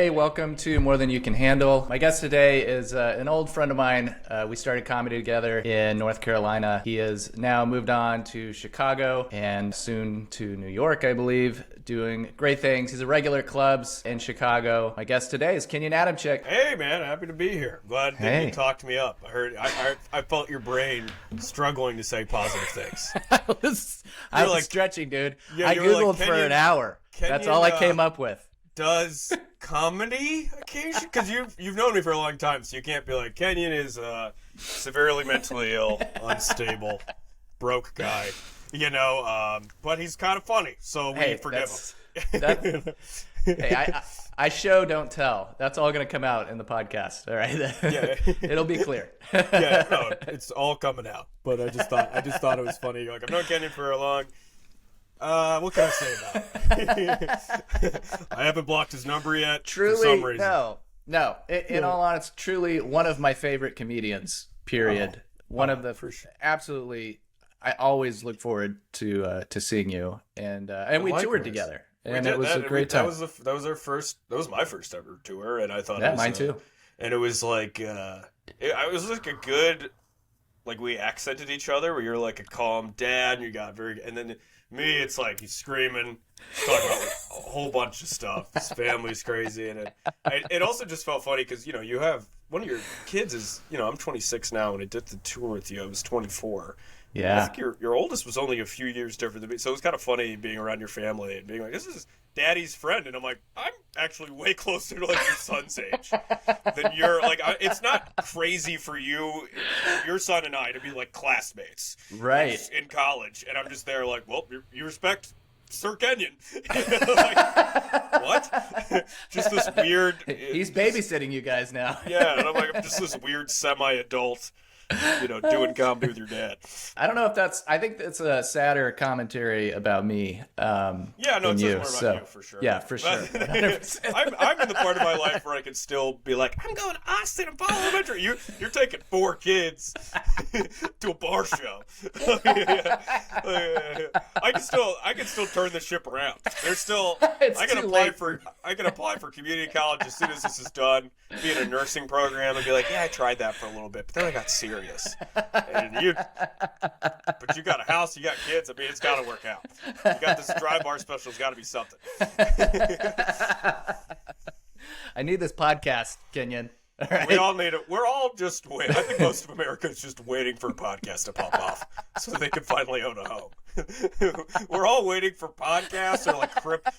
Hey, welcome to More Than You Can Handle. My guest today is an old friend of mine. We started comedy together in North Carolina. He has now moved on to Chicago and soon to New York, I believe, doing great things. He's a regular at clubs in Chicago. My guest today is Kenyon Adamcik. Hey, man, happy to be here. Glad that you talked me up. I felt your brain struggling to say positive things. I was stretching, dude. Yeah, I Googled for an hour. That's all I came up with. Does comedy occasion? Because you've known me for a long time, so you can't be like, Kenyon is severely mentally ill, unstable, broke guy. But he's kind of funny, so we forgive him. Hey, I show, don't tell. That's all going to come out in the podcast. All right, yeah, it'll be clear. Yeah, no, it's all coming out. But I just thought it was funny. You're like, I've known Kenyon for a long. What can I say about it? I haven't blocked his number yet. Truly, for some reason. No. In all honesty, truly one of my favorite comedians. Period. One of the absolutely. I always look forward to seeing you, and we toured together, and it was a great time. That was my first ever tour, and I thought mine too. And it was like it was like a good, like we accented each other. Where you're like a calm dad, and you got and then. Me, it's like he's screaming, talking about a whole bunch of stuff. His family's crazy, and it also just felt funny because you have one of your kids is I'm 26 now, and I did the tour with you. I was 24. Yeah, I think your oldest was only a few years different than me, so it was kind of funny being around your family and being like, "This is Daddy's friend," and I'm like, "I'm actually way closer to like your son's age than you're like." It's not crazy for you, your son and I, to be like classmates, right, in college, and I'm just there like, "Well, you respect Sir Kenyon." Like, what? Just this weird. He's babysitting you guys now. Yeah, and I'm just this weird semi-adult. Doing comedy with your dad. I don't know if I think that's a sadder commentary about me. Yeah, no, it's more about you for sure. Yeah, for sure. I'm in the part of my life where I can still be like, I'm going to Austin and Paul Elementary. You're taking 4 kids to a bar show. I can still turn the ship around. There's still I can apply for community college as soon as this is done. Be in a nursing program and be like, yeah, I tried that for a little bit, but then I got serious. But you got a house, you got kids. I mean, it's got to work out. You got this dry bar special. It's got to be something. I need this podcast, Kenyon. All right. We all need it. We're all just waiting. I think most of America is just waiting for a podcast to pop off so they can finally own a home. We're all waiting for podcasts or like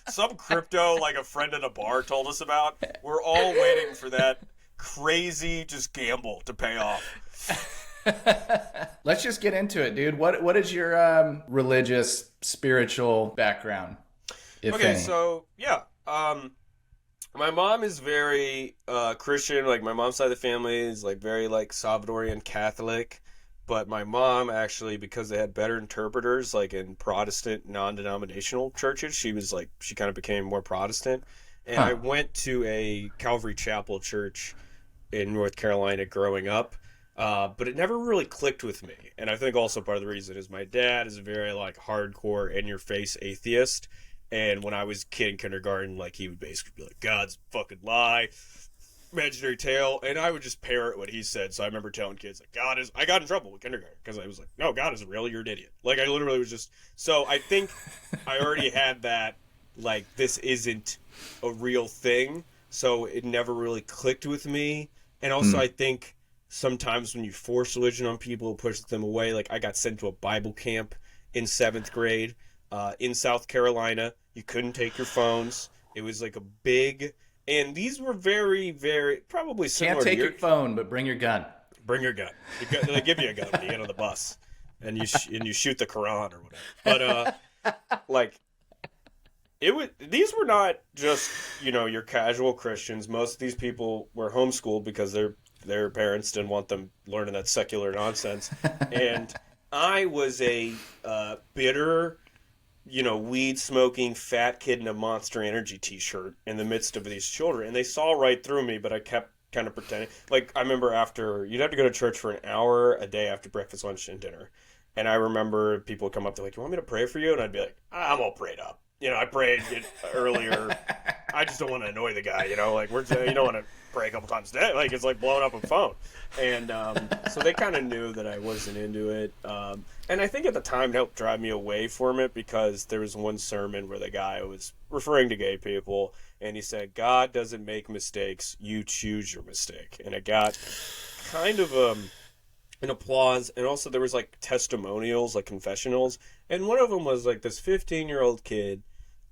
some crypto, like a friend at a bar told us about. We're all waiting for that crazy just gamble to pay off. Let's just get into it, dude. What is your religious, spiritual background? So yeah, my mom is very Christian. Like my mom's side of the family is like very like Salvadorian Catholic, but my mom actually, because they had better interpreters like in Protestant non-denominational churches, she kind of became more Protestant. And I went to a Calvary Chapel church in North Carolina growing up. But it never really clicked with me. And I think also part of the reason is my dad is a very like hardcore in-your-face atheist. And when I was a kid in kindergarten, like he would basically be like, God's fucking lie, imaginary tale. And I would just parrot what he said. So I remember telling kids, like, I got in trouble with kindergarten because I was like, no, God isn't real. You're an idiot. Like I literally was just, so I think I already had that, like, this isn't a real thing. So it never really clicked with me. And also I think sometimes when you force religion on people, it pushes them away. Like I got sent to a Bible camp in 7th grade in South Carolina. You couldn't take your phones. It was like a big, and these were very, very probably similar. Can't take your phone, but bring your gun. Bring your gun. They give you a gun when you get on the bus, and you shoot the Quran or whatever. But like these were not just your casual Christians. Most of these people were homeschooled because their parents didn't want them learning that secular nonsense. And I was a bitter, weed-smoking fat kid in a Monster Energy t-shirt in the midst of these children. And they saw right through me, but I kept kind of pretending. Like, I remember you'd have to go to church for an hour a day after breakfast, lunch, and dinner. And I remember people would come up, they're like, you want me to pray for you? And I'd be like, I'm all prayed up. I prayed it earlier I just don't want to annoy the guy, you know, like you don't want to pray a couple times a day, like it's like blowing up a phone. And so they kind of knew that I wasn't into it. And I think at the time it helped drive me away from it, because there was one sermon where the guy was referring to gay people, and he said, God doesn't make mistakes, you choose your mistake. And it got kind of an applause, and also there was like testimonials, like confessionals, and one of them was like this 15-year-old kid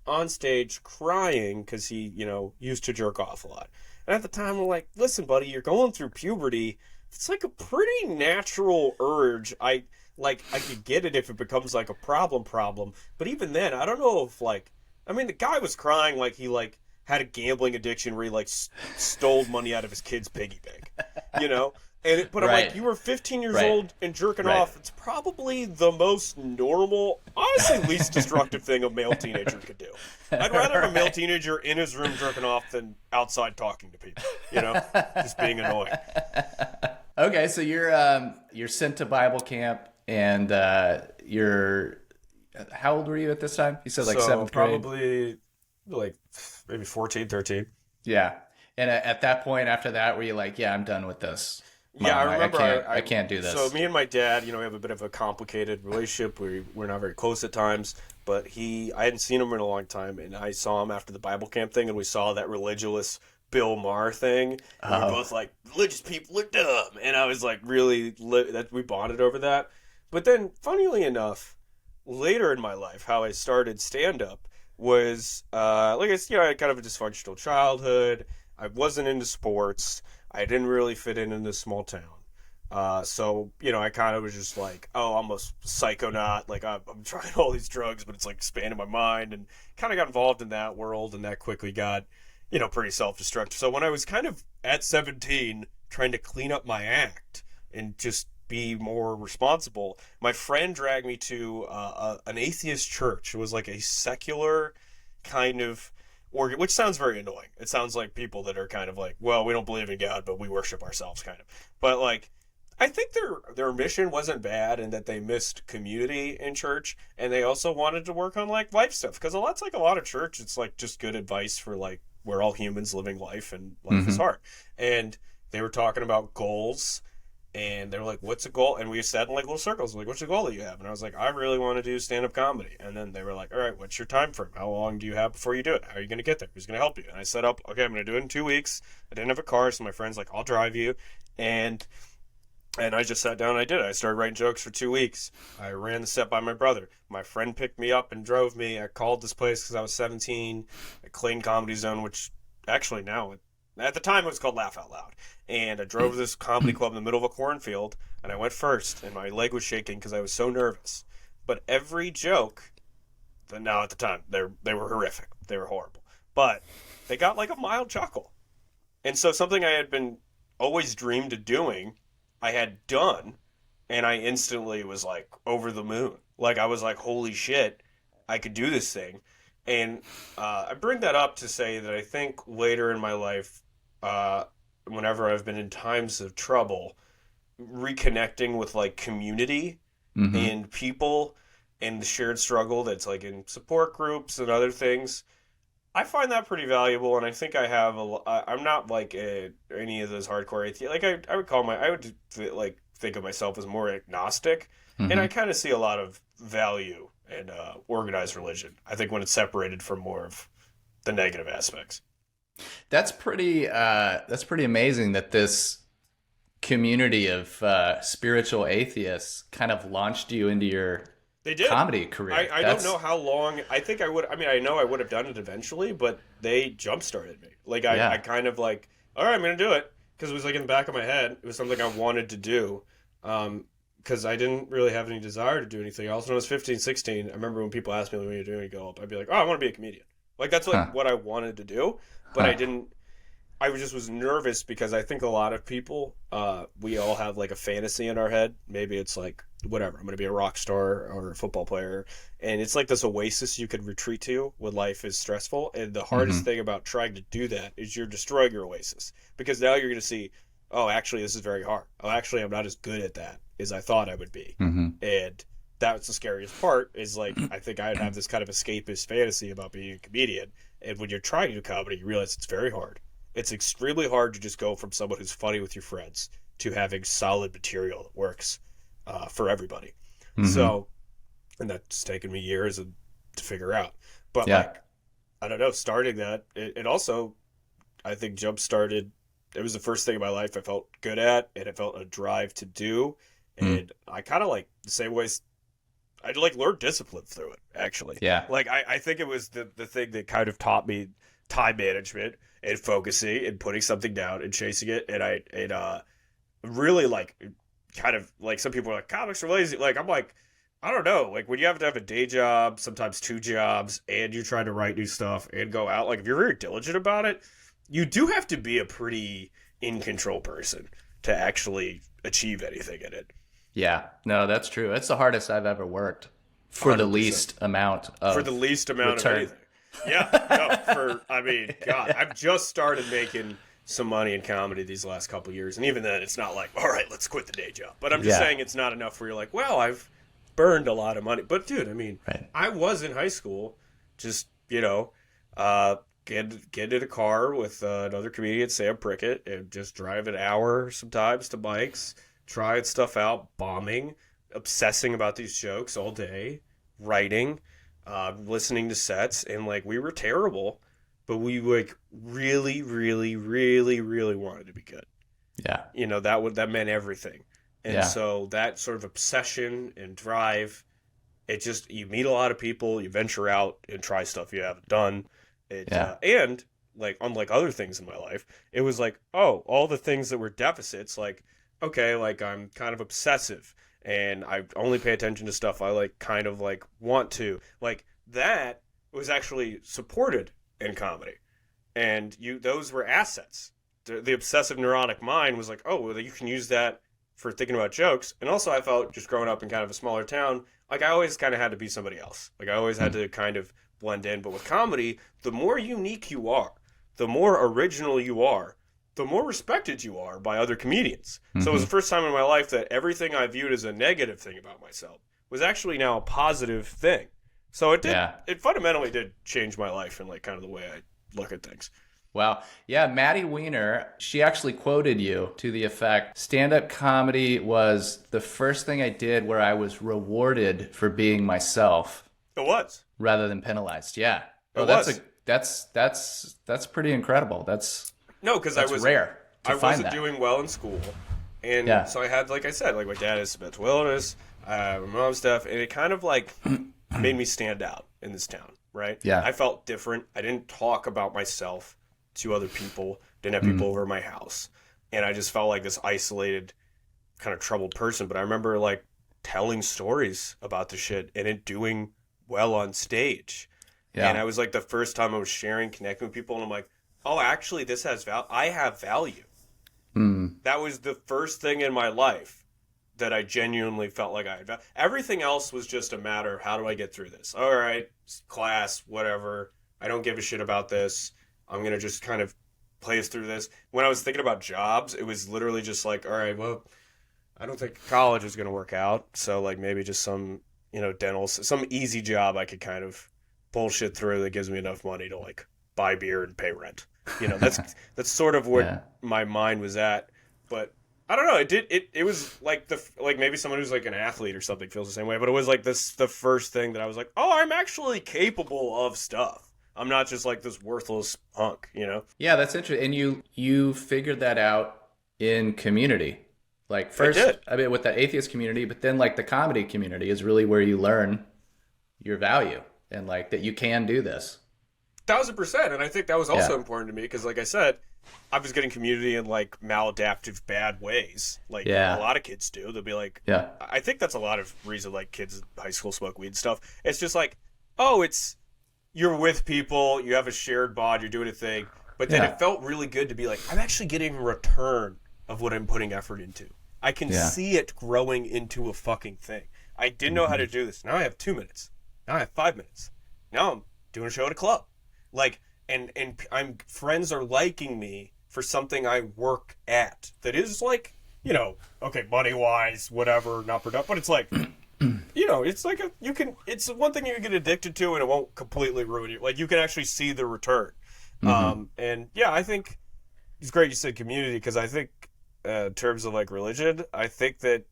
on stage crying because he, you know, used to jerk off a lot. And at the time, I'm like, listen, buddy, you're going through puberty. It's like a pretty natural urge. I could get it if it becomes like a problem. But even then, I don't know if like, I mean, the guy was crying like he like had a gambling addiction where he like stole money out of his kid's piggy bank, you know? But I'm like, you were 15 years old and jerking off. It's probably the most normal, honestly, least destructive thing a male teenager could do. I'd rather have a male teenager in his room jerking off than outside talking to people, you know, just being annoying. Okay, so you're sent to Bible camp, and how old were you at this time? You said like seventh grade? Probably like maybe 14, 13. Yeah. And at that point, after that, were you like, yeah, I'm done with this? Yeah, I remember I can't do this. So me and my dad, you know, we have a bit of a complicated relationship. We're not very close at times, but I hadn't seen him in a long time, and I saw him after the Bible camp thing, and we saw that religious Bill Maher thing. And we were both like, religious people are dumb. And I was like, really, that we bonded over that. But then, funnily enough, later in my life, how I started stand-up was, like I said, you know, I had kind of a dysfunctional childhood. I wasn't into sports. I didn't really fit in this small town. So, you know, I kind of was just like, oh, I'm a psychonaut. Like, I'm trying all these drugs, but it's like expanding my mind, and kind of got involved in that world, and that quickly got, you know, pretty self-destructive. So when I was kind of at 17 trying to clean up my act and just be more responsible, my friend dragged me to an atheist church. It was like a secular kind of which sounds very annoying. It sounds like people that are kind of like, well, we don't believe in God, but we worship ourselves, kind of. But like, I think their mission wasn't bad, and that they missed community in church, and they also wanted to work on like life stuff, because a lot of church, it's like just good advice for like, we're all humans living life, and life is hard. And they were talking about goals, and they were like, what's a goal? And we sat in like little circles, like, what's the goal that you have? And I was like, I really want to do stand-up comedy. And then they were like, all right, what's your time frame? How long do you have before you do it? How are you going to get there? Who's going to help you? And I set up, okay, I'm going to do it in 2 weeks. I didn't have a car, so my friend's like, I'll drive you. And I just sat down and I did it. I started writing jokes for 2 weeks. I ran the set by my brother. My friend picked me up and drove me. I called this place because I was 17, at Clayton Comedy Zone, which actually now, at the time it was called Laugh Out Loud. And I drove to this comedy club in the middle of a cornfield, and I went first, and my leg was shaking because I was so nervous. But every joke, now at the time, they were horrific. They were horrible. But they got like a mild chuckle. And so something I had been always dreamed of doing, I had done, and I instantly was like over the moon. Like, I was like, holy shit, I could do this thing. And I bring that up to say that I think later in my life, whenever I've been in times of trouble, reconnecting with like community and people and the shared struggle that's like in support groups and other things, I find that pretty valuable. And I think I have I'm not like any of those hardcore atheists. Like I would like think of myself as more agnostic, and I kind of see a lot of value in organized religion. I think when it's separated from more of the negative aspects. That's pretty amazing that this community of spiritual atheists kind of launched you into your comedy career. I don't know how long. I think I would. I mean, I know I would have done it eventually, but they jump started me. Like I kind of like, all right, I'm going to do it, because it was like in the back of my head. It was something I wanted to do. Because I didn't really have any desire to do anything else. When I was 15, 16, I remember when people asked me, what are you doing? You go up, I'd be like, oh, I want to be a comedian. Like, that's like what I wanted to do. But I just was nervous, because I think a lot of people, we all have like a fantasy in our head. Maybe it's like, whatever, I'm going to be a rock star or a football player. And it's like this oasis you could retreat to when life is stressful. And the hardest thing about trying to do that is you're destroying your oasis. Because now you're going to see, oh, actually, this is very hard. Oh, actually, I'm not as good at that as I thought I would be. And that was the scariest part, is like, I think I'd have this kind of escapist fantasy about being a comedian. And when you're trying to do comedy, you realize it's very hard. It's extremely hard to just go from someone who's funny with your friends to having solid material that works for everybody. So, and that's taken me years to figure out. But like, I don't know, starting that, it also, I think, jump-started. It was the first thing in my life I felt good at, and it felt a drive to do. And I kind of like the same ways. I like learned discipline through it, actually. Yeah. Like I think it was the thing that kind of taught me time management and focusing and putting something down and chasing it. And it really like kind of like some people are like comics are lazy. Like I'm like, I don't know. Like when you have to have a day job, sometimes 2 jobs, and you're trying to write new stuff and go out. Like if you're very diligent about it, you do have to be a pretty in control person to actually achieve anything in it. Yeah, no, that's true. It's the hardest I've ever worked for 100%. The least amount of return. Of anything. Yeah, no, I mean, God, I've just started making some money in comedy these last couple of years, and even then, it's not like, all right, let's quit the day job. But I'm just saying it's not enough where you're like, well, I've burned a lot of money. But dude, I mean, I was in high school, just get in a car with another comedian, Sam Prickett, and just drive an hour sometimes to bikes. Trying stuff out, bombing, obsessing about these jokes all day, writing, listening to sets, and like we were terrible, but we like really, really, really, really wanted to be good. Yeah, that meant everything, and so that sort of obsession and drive, it just you meet a lot of people, you venture out and try stuff you haven't done, and like unlike other things in my life, it was like all the things that were deficits like. Okay, like I'm kind of obsessive and I only pay attention to stuff I like kind of like want to. Like that was actually supported in comedy. And those were assets. The obsessive neurotic mind was like, oh, well, you can use that for thinking about jokes. And also I felt just growing up in kind of a smaller town, like I always kind of had to be somebody else. Like I always had to kind of blend in. But with comedy, the more unique you are, the more original you are, the more respected you are by other comedians. So it was the first time in my life that everything I viewed as a negative thing about myself was actually now a positive thing. So it fundamentally did change my life and like kind of the way I look at things. Wow. Yeah, Maddie Weiner, she actually quoted you to the effect, stand-up comedy was the first thing I did where I was rewarded for being myself. It was. Rather than penalized. Yeah. That's pretty incredible. No, because I wasn't doing well in school. And so I had, like I said, like my dad has mental illness, my mom's deaf, and it kind of like made me stand out in this town, right? Yeah. I felt different. I didn't talk about myself to other people, didn't have people over my house. And I just felt like this isolated, kind of troubled person. But I remember like telling stories about the shit and it doing well on stage. Yeah. And I was like the first time I was sharing, connecting with people, and I'm like, oh, actually, this has value. I have value. That was the first thing in my life that I genuinely felt like I had value. Everything else was just a matter of how do I get through this? All right, class, whatever. I don't give a shit about this. I'm going to just kind of play us through this. When I was thinking about jobs, it was literally just like, all right, well, I don't think college is going to work out. So like maybe just some, dental, some easy job I could kind of bullshit through that gives me enough money to like buy beer and pay rent. That's sort of where my mind was at. But I don't know. It was like maybe someone who's like an athlete or something feels the same way. But it was like the first thing that I was like, oh, I'm actually capable of stuff. I'm not just like this worthless hunk, Yeah, that's interesting. And you figured that out in community. Like first, I mean, with the atheist community, but then like the comedy community is really where you learn your value and like that you can do this. 1,000%. And I think that was also important to me because, like I said, I was getting community in like maladaptive bad ways. Like a lot of kids do. They'll be like, I think that's a lot of reason like kids in high school smoke weed and stuff. It's just like, you're with people, you have a shared bond, you're doing a thing. But then it felt really good to be like, I'm actually getting a return of what I'm putting effort into. I can see it growing into a fucking thing. I didn't know how to do this. Now I have 2 minutes. Now I have 5 minutes. Now I'm doing a show at a club. Like, and friends are liking me for something I work at that is like, okay, money wise, whatever, not productive, but it's like, it's like it's one thing you can get addicted to and it won't completely ruin you. Like, you can actually see the return. And yeah, I think it's great you said community, because I think in terms of like religion, I think that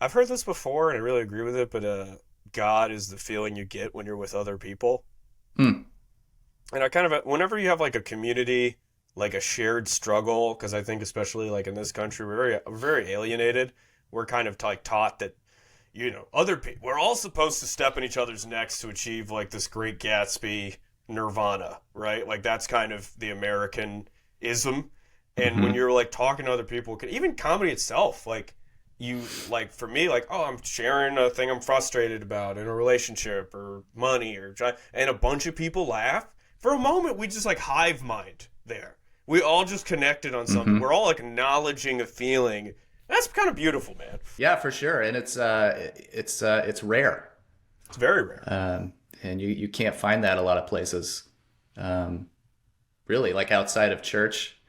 I've heard this before and I really agree with it, but God is the feeling you get when you're with other people. And I kind of, whenever you have like a community, like a shared struggle, because I think especially like in this country, we're very alienated. We're kind of like taught that, other people, we're all supposed to step in each other's necks to achieve like this great Gatsby nirvana, right? Like, that's kind of the American-ism. And when you're like talking to other people, even comedy itself, like, for me, like, oh, I'm sharing a thing I'm frustrated about in a relationship or money and a bunch of people laugh. For a moment, we just like hive mind there. We all just connected on something. We're all acknowledging a feeling. That's kind of beautiful, man. Yeah, for sure. And it's rare. It's very rare. And you can't find that a lot of places. Really, like outside of church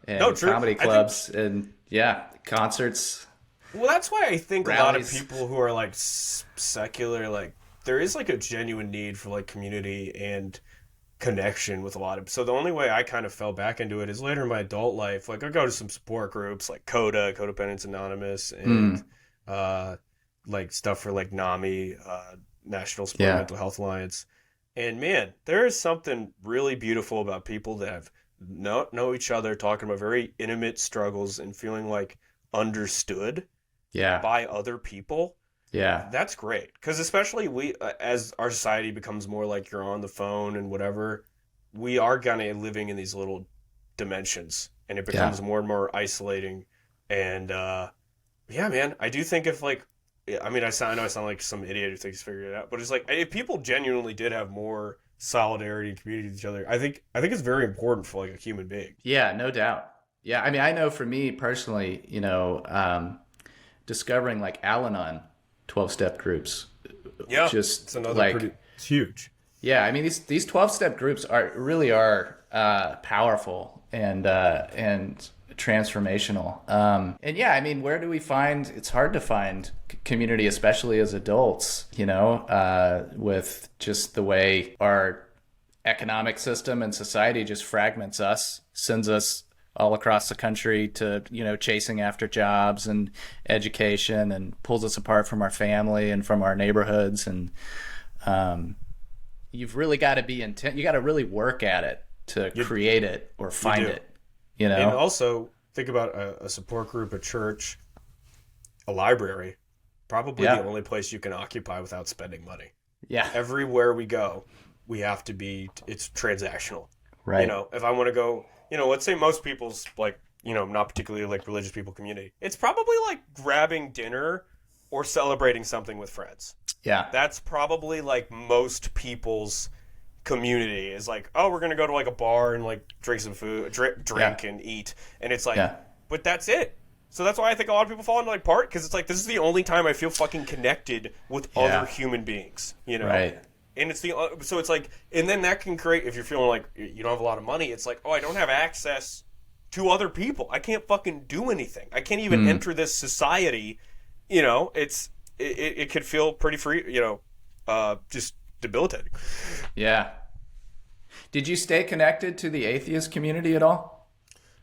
and comedy clubs and concerts. Well, that's why I think rallies. A lot of people who are like secular, like, there is like a genuine need for like community and connection with a lot of. So the only way I kind of fell back into it is later in my adult life. Like, I go to some support groups like CODA, Codependence Anonymous, and like stuff for like NAMI, National Sport Mental Health Alliance. And man, there is something really beautiful about people that have know each other, talking about very intimate struggles and feeling like understood by other people. Yeah, that's great, because especially we, as our society becomes more like you're on the phone and whatever, we are kind of living in these little dimensions, and it becomes more and more isolating. And man, I do think if like, I mean, I know I sound like some idiot who thinks he's figured it out, but it's like, if people genuinely did have more solidarity and community with each other, I think it's very important for like a human being. Yeah, no doubt. Yeah, I mean, I know for me personally, discovering like Al-Anon 12-step groups. Yeah, just it's another it's huge. Yeah, I mean, these 12-step groups really are powerful and transformational. And yeah, I mean, where do we find? It's hard to find community, especially as adults. With just the way our economic system and society just fragments us, sends us all across the country to, chasing after jobs and education, and pulls us apart from our family and from our neighborhoods. And you've really got to be intent. You got to really work at it to create it or find it, And also think about a support group, a church, a library, probably the only place you can occupy without spending money. Yeah. Everywhere we go, we have to it's transactional. Right. If I want to go, let's say most people's like, not particularly like religious people community, it's probably like grabbing dinner or celebrating something with friends. Yeah. That's probably like most people's community is like, oh, we're going to go to like a bar and like drink some food, drink and eat. And it's like, but that's it. So that's why I think a lot of people fall into like part, because it's like, this is the only time I feel fucking connected with other human beings, Right. And it's so it's like, and then that can create, if you're feeling like you don't have a lot of money, it's like, oh, I don't have access to other people. I can't fucking do anything. I can't even enter this society. It could feel pretty free, just debilitating. Yeah. Did you stay connected to the atheist community at all?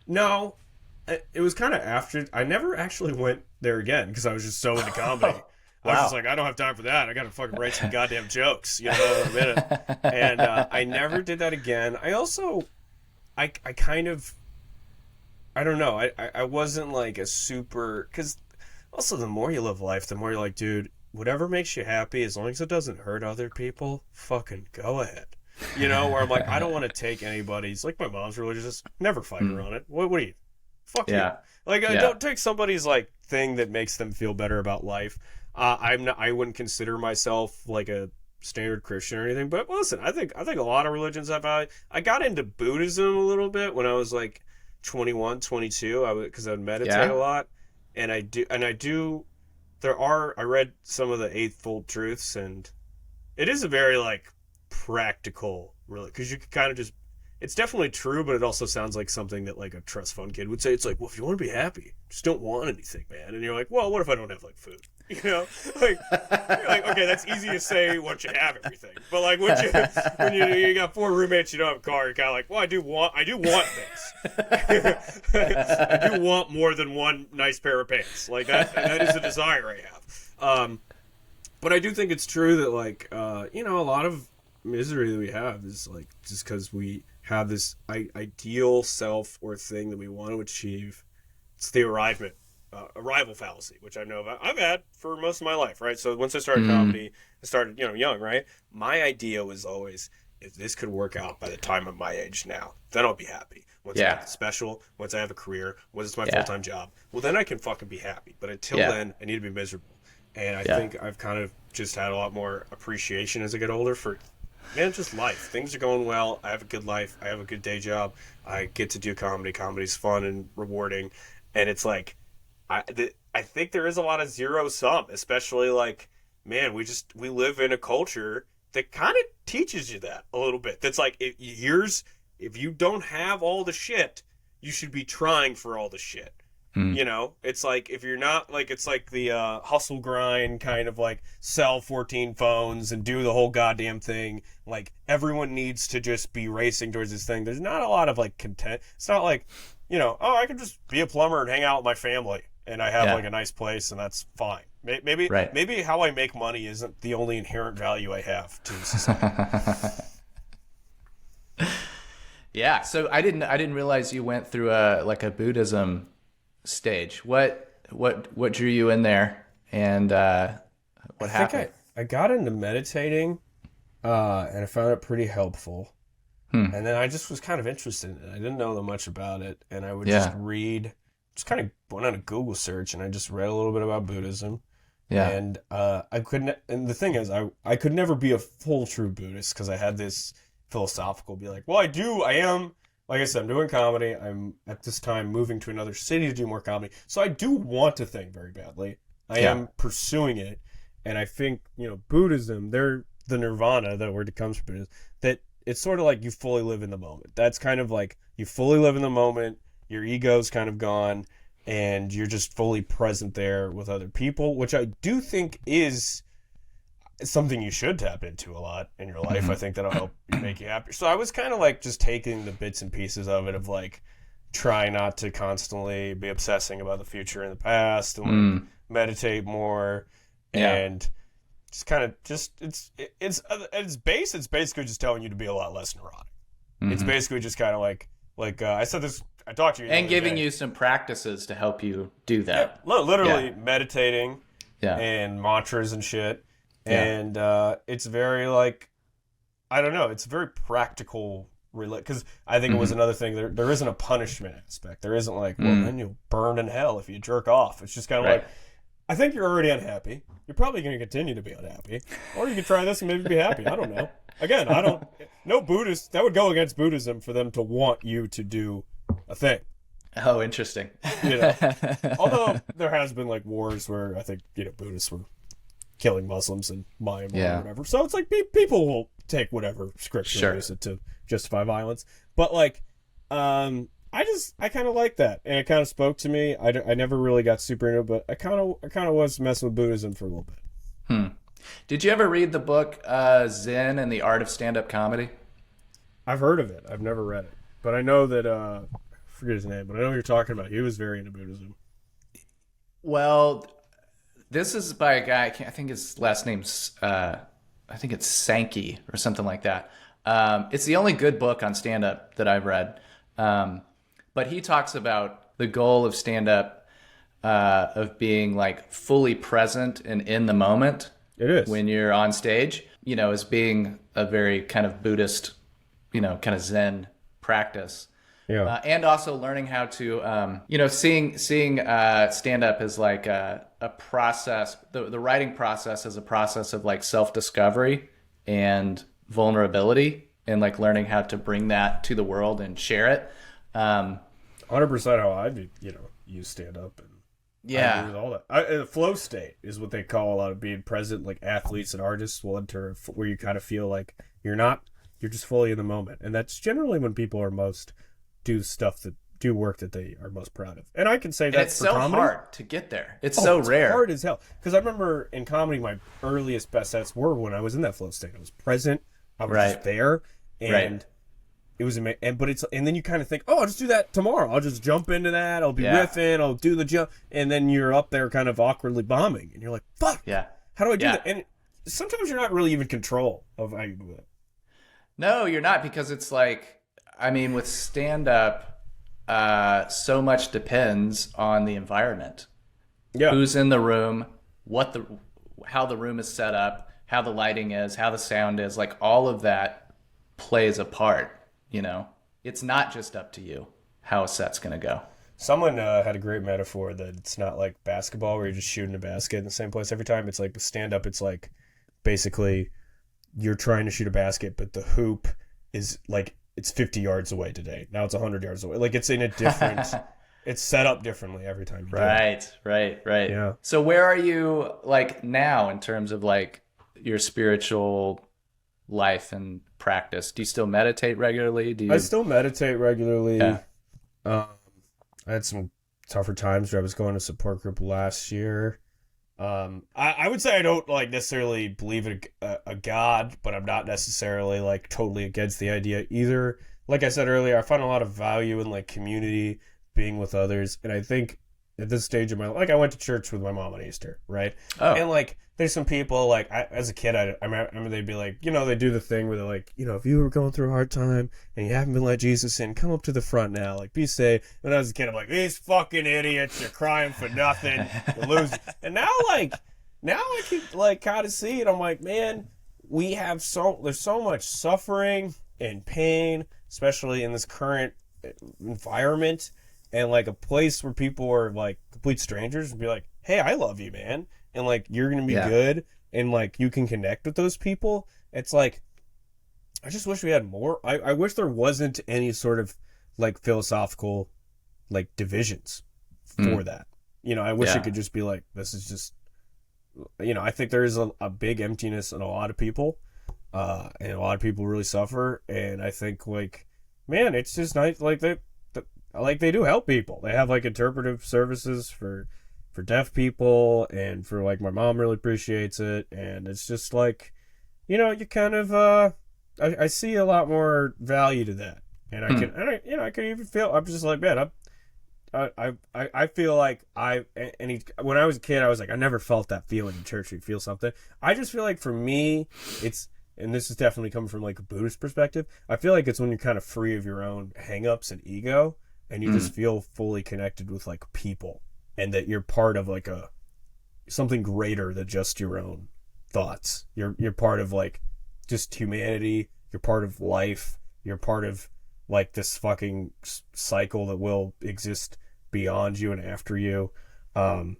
No. It was kind of after. I never actually went there again because I was just so into comedy. I was just like, I don't have time for that. I got to fucking write some goddamn jokes, in a minute. And I never did that again. I also, I kind of, I don't know. I wasn't like a super, because also the more you live life, the more you're like, dude, whatever makes you happy, as long as it doesn't hurt other people, fucking go ahead. Where I'm like, I don't want to take anybody's, like my mom's religious, never fight her on it. What are you? Fuck you. Like, don't take somebody's like thing that makes them feel better about life. I wouldn't consider myself like a standard Christian or anything, but listen, I think a lot of religions have value. I got into Buddhism a little bit when I was like 21, 22, because I would meditate a lot, and I read some of the Eightfold Truths, and it is a very like practical, really, because you can kind of just, it's definitely true, but it also sounds like something that like a trust fund kid would say. It's like, well, if you want to be happy, just don't want anything, man. And you're like, well, what if I don't have like food? You know, like you're like, okay, that's easy to say once you have everything, but like when you got 4 roommates, you don't have a car, you're kind of like, well, I do want things. I do want more than one nice pair of pants. Like that is a desire I have. But I do think it's true that like you know, a lot of misery that we have is like just because we have this ideal self or thing that we want to achieve. It's the arrival fallacy, which I know about. I've had for most of my life, right? So once I started comedy, I started, you know, young, right? My idea was always, if this could work out by the time I'm my age now, then I'll be happy. Once I get special, once I have a career, once it's my full-time job, well, then I can fucking be happy. But until then, I need to be miserable. And I think I've kind of just had a lot more appreciation as I get older for, man, just life. Things are going well. I have a good life. I have a good day job. I get to do comedy. Comedy's fun and rewarding. And it's like, I think there is a lot of zero sum, especially like, man, we live in a culture that kind of teaches you that a little bit. That's like, if you don't have all the shit, you should be trying for all the shit. You know, it's like, if you're not, like, it's like the hustle grind kind of like sell 14 phones and do the whole goddamn thing. Like, everyone needs to just be racing towards this thing. There's not a lot of like content. It's not like, you know, oh, I can just be a plumber and hang out with my family and I have like a nice place and that's fine. Maybe how I make money isn't the only inherent value I have to society. Yeah. So I didn't realize you went through a Buddhism stage. What drew you in there, and what happened? I got into meditating, and I found it pretty helpful. And then I just was kind of interested in it. I didn't know that much about it, and I would just read. Just kind of went on a Google search, and I just read a little bit about Buddhism. Yeah. And I couldn't. And the thing is, I could never be a full true Buddhist because I had this philosophical be like, well, I am. Like I said, I'm doing comedy. I'm at this time moving to another city to do more comedy. So I do want a thing very badly. I am pursuing it. And I think, you know, Buddhism, they're the nirvana, that word that comes from Buddhism, that it's sort of like you fully live in the moment. That's kind of like you fully live in the moment. Your ego's kind of gone and you're just fully present there with other people, which I do think is something you should tap into a lot in your life. I think that'll help make you happier. So I was kind of like just taking the bits and pieces of it, of like trying not to constantly be obsessing about the future and the past, and like meditate more, and just kind of just it's basically just telling you to be a lot less neurotic. It's basically just kind of like I said this. I talked to you and giving you some practices to help you do that. Yeah, literally meditating, and mantras and shit. And it's very like, I don't know, it's very practical, because I think it was another thing, there isn't a punishment aspect. There isn't like, well, then you'll burn in hell if you jerk off. It's just kind of like, I think you're already unhappy. You're probably going to continue to be unhappy. Or you could try this and maybe be happy. I don't know. Again, no Buddhist, that would go against Buddhism for them to want you to do a thing. Oh, interesting. You know, although there has been like wars where I think, you know, Buddhists were killing Muslims in Myanmar or whatever. So it's like people will take whatever scripture and use it to justify violence. But like, I kind of like that, and it kind of spoke to me. I never really got super into it, but I kind of was messing with Buddhism for a little bit. Did you ever read the book Zen and the Art of Stand-Up Comedy? I've heard of it. I've never read it, but I know that I forget his name, but I know what you're talking about. He was very into Buddhism. Well, this is by a guy, I think his last name's, I think it's Sankey or something like that. It's the only good book on stand-up that I've read. But he talks about the goal of stand-up, of being like fully present and in the moment. It is. When you're on stage, you know, as being a very kind of Buddhist, you know, kind of Zen practice. Yeah. And also learning how to, you know, seeing stand-up as like a process, the writing process as a process of like self-discovery and vulnerability, and like learning how to bring that to the world and share it. 100% how I do, you know, use stand-up. And I agree with all that. The flow state is what they call a lot of being present. Like athletes and artists will enter where you kind of feel like you're not You're just fully in the moment. And that's generally when people are most do work that they are most proud of. And I can say that it's so comedy. hard to get there. It's so rare. Hard as hell. Because I remember in comedy, my earliest best sets were when I was in that flow state. I was present. I was just there. And it was amazing. And then you kind of think, oh, I'll just do that tomorrow. I'll just jump into that. I'll be riffing. I'll do the jump. And then you're up there kind of awkwardly bombing. And you're like, fuck. Yeah. How do I do that? And sometimes you're not really even in control of how you do it. No, you're not, because it's like, I mean, with stand-up, so much depends on the environment. Yeah. Who's in the room, how the room is set up, how the lighting is, how the sound is, like all of that plays a part, you know? It's not just up to you how a set's going to go. Someone had a great metaphor that it's not like basketball where you're just shooting a basket in the same place every time. It's like with stand-up, it's like basically you're trying to shoot a basket, but the hoop is like it's 50 yards away today. Now it's 100 yards away. Like it's in a different, it's set up differently every time you do it. Right. Yeah. So where are you like now in terms of like your spiritual life and practice? Do you still meditate regularly? I still meditate regularly. Yeah. I had some tougher times where I was going to support group last year. I would say I don't like necessarily believe in a God, but I'm not necessarily like totally against the idea either. Like I said earlier, I find a lot of value in like community, being with others, and I think at this stage of my life, like I went to church with my mom on Easter, right? Oh. And like there's some people like as a kid, I remember they'd be like, you know, they do the thing where they're like, you know, if you were going through a hard time and you haven't been let Jesus in, come up to the front now, like be safe. When I was a kid, I'm like, these fucking idiots, you're crying for nothing, you lose. And now I can like kind of see it. I'm like, man, there's so much suffering and pain, especially in this current environment, and like a place where people are like complete strangers and be like, hey, I love you, man. And like you're gonna be good, and like you can connect with those people. It's like I just wish we had more. I wish there wasn't any sort of like philosophical like divisions for that. You know, I wish it could just be like, this is just, you know, I think there is a big emptiness in a lot of people, and a lot of people really suffer. And I think like, man, it's just nice. Like they do help people. They have like interpretive services for deaf people, and for like my mom really appreciates it. And it's just like, you know, you kind of I see a lot more value to that. And I can even feel, I'm just like, man, I feel like when I was a kid, I was like, I never felt that feeling in church. You feel something. I just feel like for me, it's, and this is definitely coming from like a Buddhist perspective, I feel like it's when you're kind of free of your own hangups and ego, and you just feel fully connected with like people, and that you're part of like something greater than just your own thoughts. You're part of like just humanity. You're part of life. You're part of like this fucking cycle that will exist beyond you and after you. And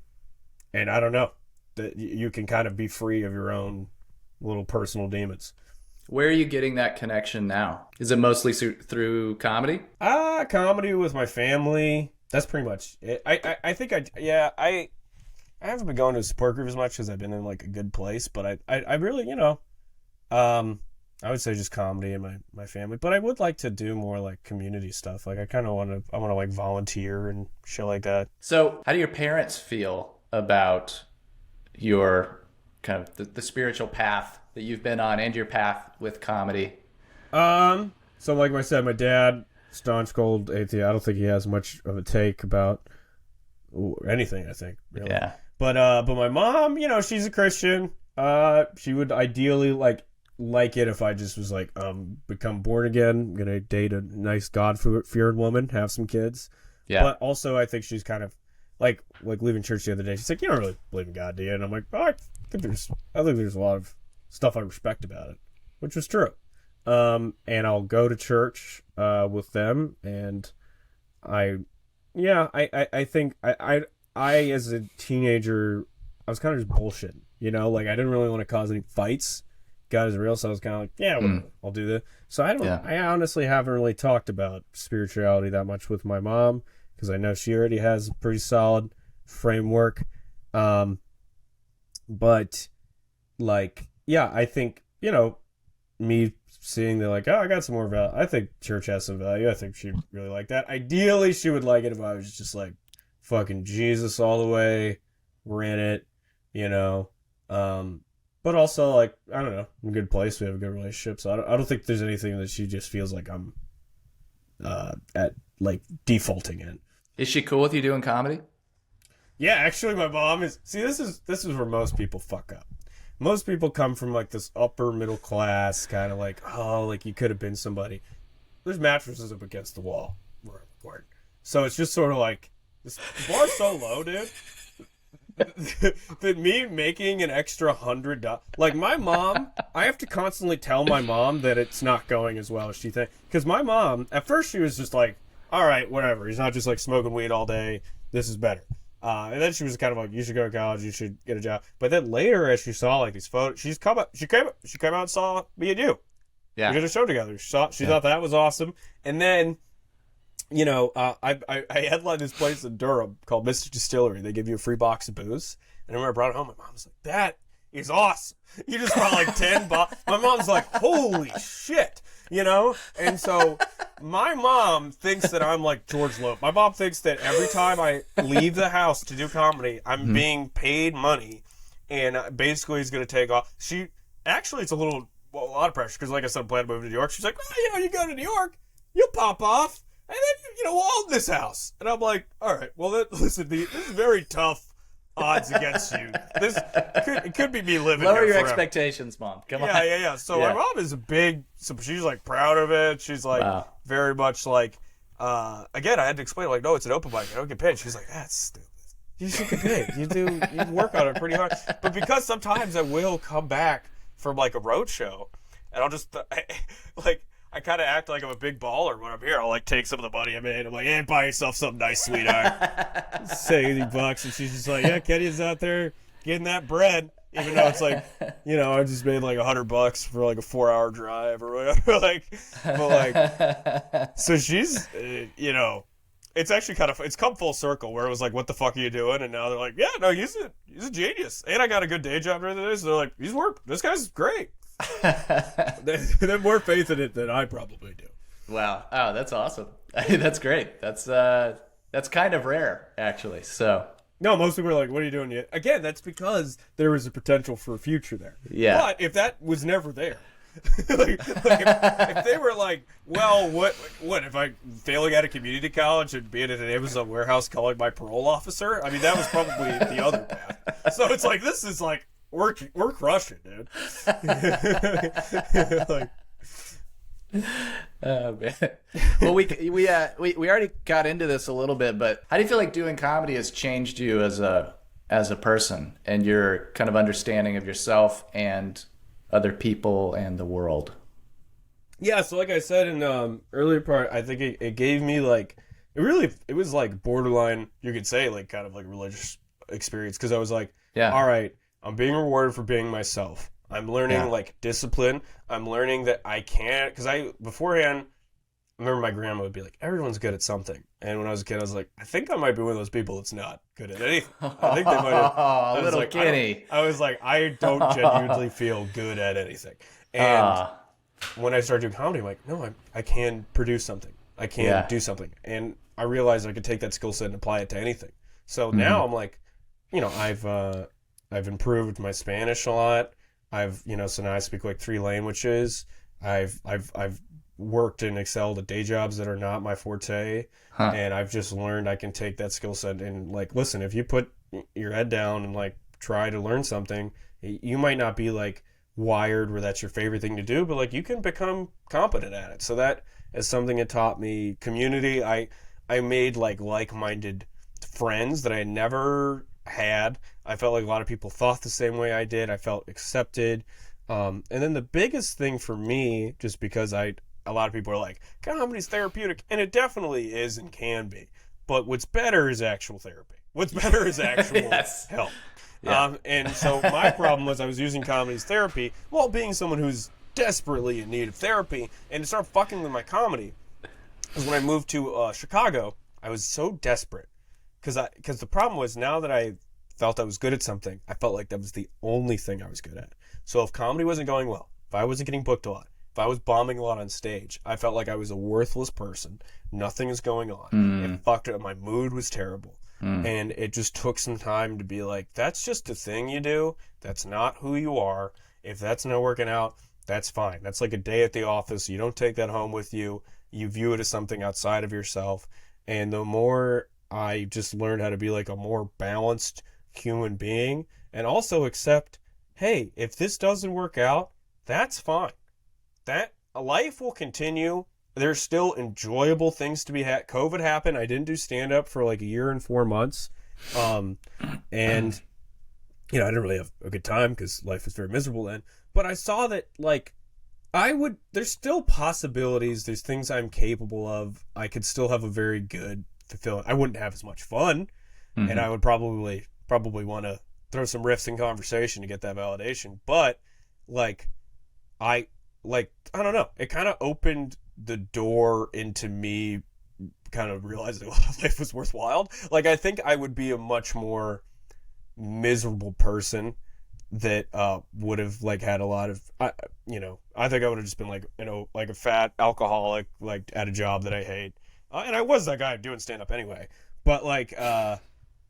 I don't know, that you can kind of be free of your own little personal demons. Where are you getting that connection now? Is it mostly through comedy? Comedy with my family. That's pretty much it. I think I haven't been going to a support group as much because I've been in like a good place, but I really, you know, I would say just comedy and my family, but I would like to do more like community stuff. Like I want to like volunteer and shit like that. So how do your parents feel about your kind of the spiritual path that you've been on and your path with comedy? So like I said, my dad, staunch cold atheist. I don't think he has much of a take about anything, I think. Really. Yeah. But my mom, you know, she's a Christian. She would ideally like it if I just was like, become born again. I'm gonna date a nice God-fearing woman, have some kids. Yeah. But also, I think she's kind of like leaving church the other day. She's like, you don't really believe in God, do you? And I'm like, oh, I think there's a lot of stuff I respect about it, which was true. And I'll go to church with them, and I think I as a teenager, I was kind of just bullshitting, you know, like I didn't really want to cause any fights. God is real, so I was kind of like, yeah, I'll do this. So I honestly haven't really talked about spirituality that much with my mom, because I know she already has a pretty solid framework. But like, yeah, I think, you know, me seeing that, like, oh, I got some more value. I think church has some value. I think she'd really like that. Ideally, she would like it if I was just like, fucking Jesus all the way. We're in it, you know. But also, like, I don't know, in a good place. We have a good relationship. So I don't think there's anything that she just feels like I'm at, like, defaulting in. Is she cool with you doing comedy? Yeah, actually, my mom is. See, this is where most people fuck up. Most people come from, like, this upper middle class kind of like, oh, like, you could have been somebody. There's mattresses up against the wall where I'm recording. So it's just sort of like, this bar's so low, dude, that me making an extra $100, like, my mom, I have to constantly tell my mom that it's not going as well as she thinks. Because my mom, at first she was just like, all right, whatever. He's not just, like, smoking weed all day. This is better. And then she was kind of like, you should go to college, you should get a job. But then later, as she saw, like, these photos, she came out and saw me and you. Yeah. We did a show together. She thought that was awesome. And then, you know, I headlined this place in Durham called Mr. Distillery. They give you a free box of booze. And I remember I brought it home. My mom was like, that is awesome. You just brought like 10 bottles. My mom's like, holy shit. You know? And so my mom thinks that I'm like George Loeb. My mom thinks that every time I leave the house to do comedy, I'm being paid money. And basically he's going to take off. Actually, it's a lot of pressure. Because like I said, I'm planning to move to New York. She's like, well, you know, you go to New York, you'll pop off. And then, you know, we'll own this house. And I'm like, all right, well, listen, this is very tough odds against you. It could be me living Lower here your forever. Expectations, Mom. Come on. Yeah. So my mom is so she's like proud of it. She's like very much like, again, I had to explain, like, no, it's an open mic. I don't get paid. She's like, that's stupid. You should get paid. You work on it pretty hard. But because sometimes I will come back from like a road show and I'll just, I kind of act like I'm a big baller when I'm here. I'll, like, take some of the money I made. I'm like, hey, buy yourself something nice, sweetheart. Say $80. And she's just like, yeah, Kenny's out there getting that bread. Even though it's like, you know, I just made like $100 for like a 4-hour drive or whatever. So she's, you know, it's actually kind of, it's come full circle where it was like, what the fuck are you doing? And now they're like, yeah, no, he's a genius. And I got a good day job and everything. So they're like, this guy's great. They have more faith in it than I probably do. Wow. Oh, that's awesome. That's great. That's kind of rare, actually. So no, most people are like, what are you doing yet? Again, that's because there was a potential for a future there. Yeah. But if that was never there, if they were like, well, what if I failing out of community college and being in an Amazon warehouse calling my parole officer? I mean, that was probably the other path. So it's like, this is like, we're crushing, dude. Like, oh man. Well, we already got into this a little bit, but how do you feel like doing comedy has changed you as a person and your kind of understanding of yourself and other people and the world? Yeah, so like I said in earlier part, I think it gave me like it was like borderline, you could say, like kind of like religious experience, because I was like, yeah, all right, I'm being rewarded for being myself. I'm learning like discipline. I'm learning that I can't, because beforehand, I remember my grandma would be like, everyone's good at something. And when I was a kid, I was like, I think I might be one of those people that's not good at anything. I think they might have. Oh, little Kenny. I was like, I don't genuinely feel good at anything. And when I started doing comedy, I'm like, no, I can produce something. I can do something. And I realized I could take that skill set and apply it to anything. So now I'm like, you know, I've improved my Spanish a lot. So now I speak like 3 languages. I've worked and excelled at day jobs that are not my forte. And I've just learned I can take that skill set and like, listen, if you put your head down and like try to learn something, you might not be like wired where that's your favorite thing to do, but like you can become competent at it. So that is something that taught me community. I made like-minded friends that I never had. I felt like a lot of people thought the same way I did. I felt accepted. And then the biggest thing for me, just because a lot of people are like, comedy's therapeutic, and it definitely is and can be. But what's better is actual therapy. What's better is actual help. Yeah. And so my problem was I was using comedy as therapy while being someone who's desperately in need of therapy, and to start fucking with my comedy was when I moved to Chicago. I was so desperate because the problem was, now that I felt I was good at something, I felt like that was the only thing I was good at. So if comedy wasn't going well, if I wasn't getting booked a lot, if I was bombing a lot on stage, I felt like I was a worthless person. Nothing is going on. It fucked up. My mood was terrible. And it just took some time to be like, that's just a thing you do. That's not who you are. If that's not working out, that's fine. That's like a day at the office. You don't take that home with you. You view it as something outside of yourself. And the more I just learned how to be like a more balanced human being and also accept, hey, if this doesn't work out, that's fine. That life will continue. There's still enjoyable things to be had. COVID happened. I didn't do stand-up for like a year and 4 months. And, you know, I didn't really have a good time because life was very miserable then. But I saw that, like, there's still possibilities. There's things I'm capable of. I could still have a very good, fulfilling. I wouldn't have as much fun. And I would probably want to throw some riffs in conversation to get that validation. But, I don't know. It kind of opened the door into me kind of realizing life was worthwhile. Like, I think I would be a much more miserable person that would have like had a lot of, I think I would have just been like, like a fat alcoholic, like at a job that I hate. And I was that guy doing stand up anyway. But like, I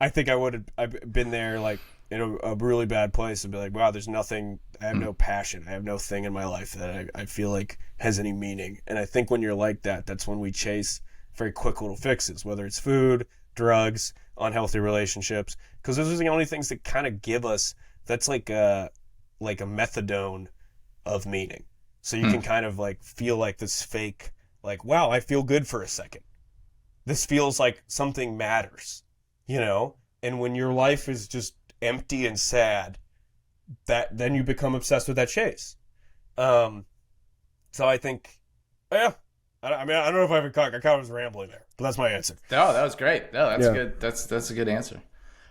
think I've been there like in a really bad place and be like, wow, there's nothing, I have no passion. I have no thing in my life that I feel like has any meaning. And I think when you're like that, that's when we chase very quick little fixes, whether it's food, drugs, unhealthy relationships, because those are the only things that kind of give us, that's like a methadone of meaning. So you can kind of like feel like this fake, like, wow, I feel good for a second. This feels like something matters, And when your life is just empty and sad, then you become obsessed with that chase. So I think, yeah. I mean, I don't know if I kind of was rambling there, but that's my answer. No, that was great. No, that's good. That's a good answer.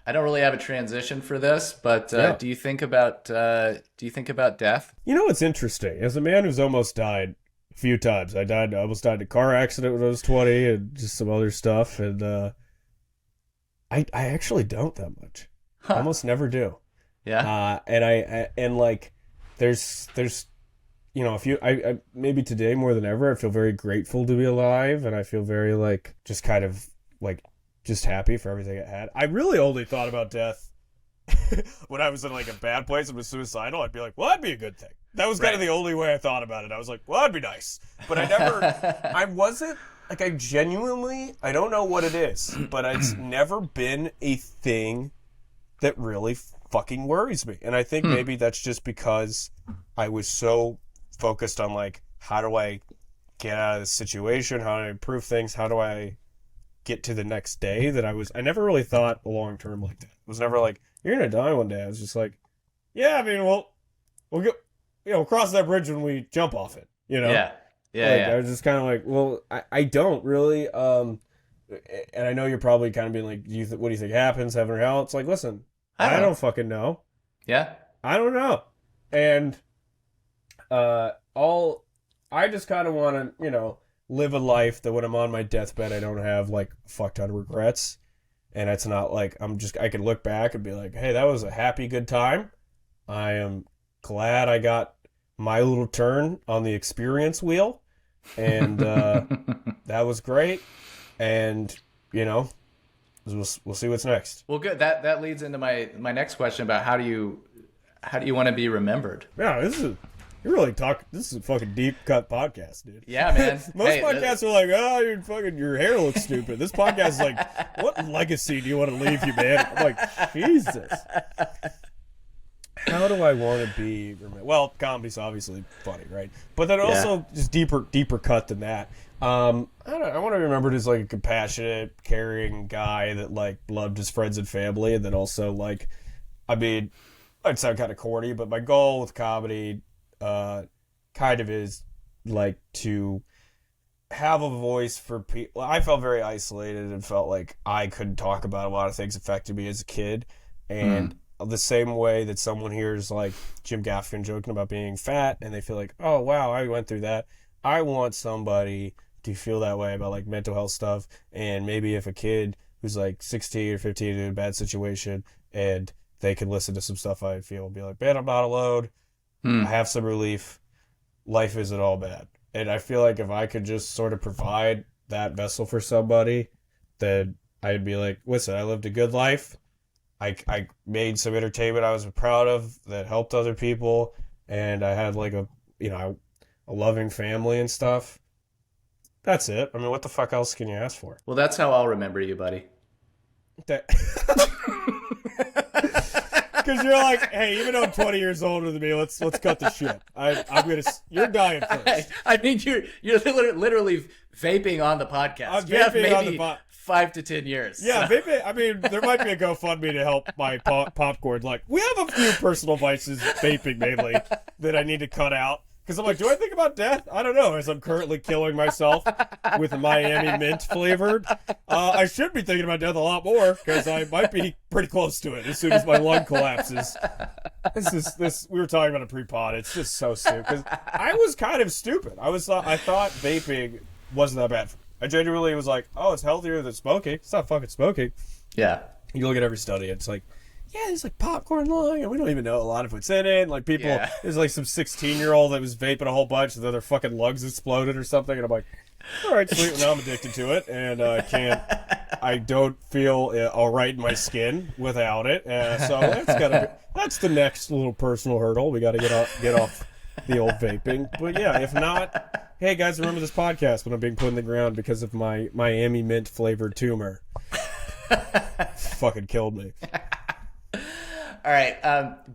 I don't really have a transition for this, but do you think about death? It's interesting. As a man who's almost died a few times, I almost died in a car accident when I was 20, and just some other stuff, and I actually don't that much. I almost never do. Yeah. And there's I maybe today more than ever, I feel very grateful to be alive, and I feel very just kind of just happy for everything I had. I really only thought about death when I was in a bad place and was suicidal. I'd be like, well, that'd be a good thing. That was kind of the only way I thought about it. I was like, well, that'd be nice. But I wasn't, I genuinely, I don't know what it is, but it's never been a thing that really fucking worries me. And I think maybe that's just because I was so focused on how do I get out of this situation? How do I improve things? How do I get to the next day? That I never really thought long term like that. It was never like, you're gonna die one day. I was just like, yeah, I mean, we'll go, cross that bridge when we jump off it, Yeah. I was just kind of like, well, I don't really, and I know you're probably kind of being like, what do you think happens, heaven or hell? It's like, listen, I don't fucking know. Yeah. I don't know. And I just kind of want to, live a life that when I'm on my deathbed, I don't have a fuck ton of regrets. And it's not like I can look back and be like, hey, that was a happy, good time. I am glad I got my little turn on the experience wheel. And that was great. And, we'll see what's next. Well, good. That leads into my next question about how do you want to be remembered? Yeah, this is a fucking deep cut podcast, dude. Yeah, man. Most podcasts are like, oh, your hair looks stupid. This podcast is like, what legacy do you want to leave you, man? I'm like, Jesus. How do I want to be remembered? Well, comedy's obviously funny, right? But then also just deeper cut than that. I want to be remembered as a compassionate, caring guy that loved his friends and family, and then also I'd sound kind of corny, but my goal with comedy kind of is to have a voice for people. I felt very isolated and felt like I couldn't talk about a lot of things affected me as a kid, and the same way that someone hears Jim Gaffigan joking about being fat and they feel like, oh wow, I went through that. I want somebody to feel that way about mental health stuff. And maybe if a kid who's 16 or 15 in a bad situation and they can listen to some stuff I feel and be like, man, I'm not alone. I have some relief. life isn't all bad. And I feel like if I could just sort of provide that vessel for somebody, then I'd be like, listen, I lived a good life. I made some entertainment I was proud of that helped other people, and I had like a loving family and stuff. That's it. I mean, what the fuck else can you ask for? Well, that's how I'll remember you, buddy. Because you're like, hey, even though I'm 20 years older than me, let's cut the shit. You're dying first. I mean, you're literally vaping on the podcast. I'm you have vaping on maybe the 5 to 10 years. Yeah, vaping. I mean, there might be a GoFundMe to help my popcorn. Like, we have a few personal vices, vaping mainly, that I need to cut out. Because I'm like, do I think about death? I don't know. As I'm currently killing myself with Miami mint flavored, I should be thinking about death a lot more because I might be pretty close to it as soon as my lung collapses. We were talking about a pre-pod. It's just so stupid. Because I was kind of stupid. I thought vaping wasn't that bad for me. I genuinely was like, oh, it's healthier than smoking. It's not fucking smoking. Yeah. You look at every study, it's like, yeah, there's like popcorn lung, and we don't even know a lot of what's in it. Like people, there's like some 16-year-old that was vaping a whole bunch, and then their fucking lungs exploded or something. And I'm like, all right, sweet. Now I'm addicted to it, and I don't feel all right in my skin without it. So that's the next little personal hurdle. We got to get off the old vaping. But yeah, if not, hey guys, remember this podcast when I'm being put in the ground because of my Miami mint flavored tumor. Fucking killed me. All right.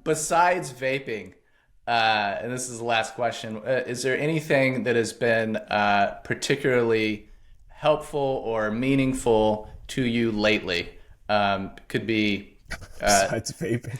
Besides vaping, and this is the last question, is there anything that has been particularly helpful or meaningful to you lately? Could be besides vaping.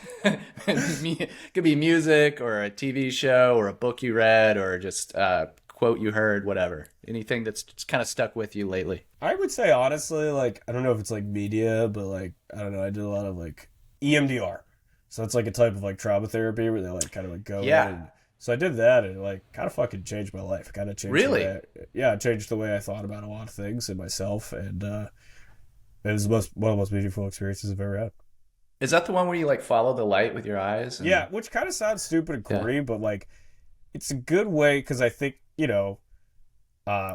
Could be music or a TV show or a book you read or just a quote you heard, whatever. Anything that's just kind of stuck with you lately? I would say honestly, like, I don't know if it's like media, but like, I don't know, I did a lot of like EMDR. So it's like a type of like trauma therapy where they like kind of like go in. And, so I did that and it like kind of fucking changed my life. It kind of changed. Really? It changed the way I thought about a lot of things and myself. And it was one of the most meaningful experiences I've ever had. Is that the one where you like follow the light with your eyes? And... Yeah, which kind of sounds stupid and corny, but like it's a good way because I think, you know,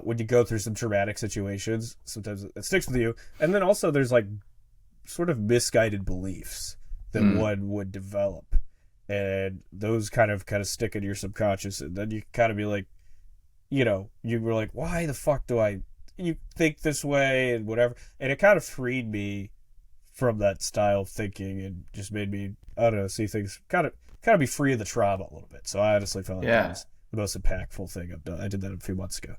when you go through some traumatic situations, sometimes it sticks with you. And then also there's like sort of misguided beliefs that one would develop, and those kind of stick in your subconscious, and then you kind of be like, you know, you were like, why the fuck you think this way and whatever, and it kind of freed me from that style of thinking and just made me, I don't know, see things kind of be free of the trauma a little bit. So I honestly felt like that was the most impactful thing I've done. I did that a few months ago.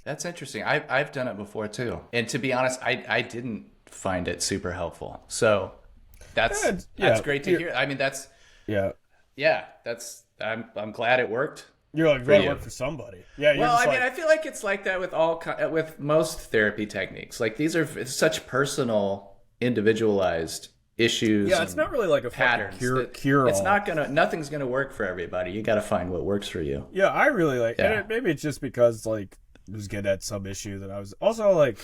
That's interesting. I've done it before too, and to be honest, I didn't find it super helpful. So that's great to hear. I mean, that's I'm glad it worked. You're like, glad it worked for somebody. Yeah. Well, I mean, I feel like it's like that with most therapy techniques. Like these are such personal, individualized issues. Yeah, it's not really like a pattern cure all. It's nothing's gonna work for everybody. You got to find what works for you. Yeah, I really like. Yeah. And maybe it's just because like I was getting at some issue that I was also like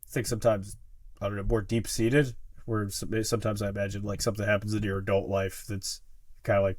think sometimes, I don't know, more deep seated. Where sometimes I imagine like something happens in your adult life that's kind of like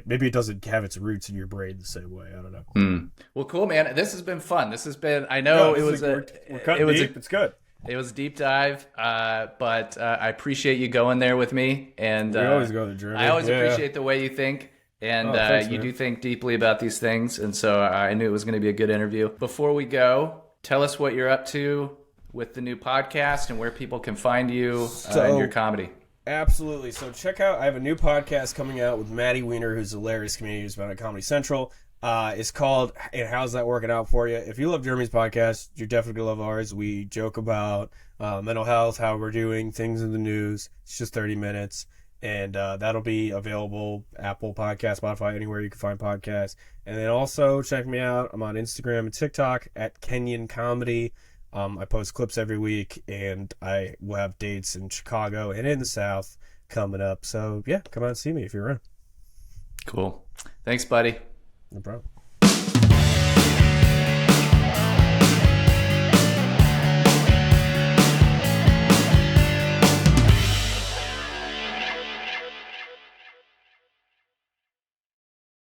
maybe it doesn't have its roots in your brain the same way. I don't know. Well, cool, man. This has been fun. This has been. I know we're cutting deep. It's good. It was a deep dive, but I appreciate you going there with me. And we always go there, Jeremy. I always appreciate the way you think. And thanks, you do think deeply about these things. And so I knew it was going to be a good interview. Before we go, tell us what you're up to with the new podcast and where people can find you and your comedy. Absolutely. So check out, I have a new podcast coming out with Maddie Weiner, who's a hilarious comedian who's been on Comedy Central. It's called And How's That Working Out For You? If you love Jeremy's podcast, you're definitely going to love ours. We joke about mental health, how we're doing, things in the news. It's just 30 minutes. And that'll be available, Apple Podcasts, Spotify, anywhere you can find podcasts. And then also check me out. I'm on Instagram and TikTok at Kenyon Comedy. I post clips every week, and I will have dates in Chicago and in the South coming up. So, yeah, come out and see me if you're around. Cool. Thanks, buddy. No problem.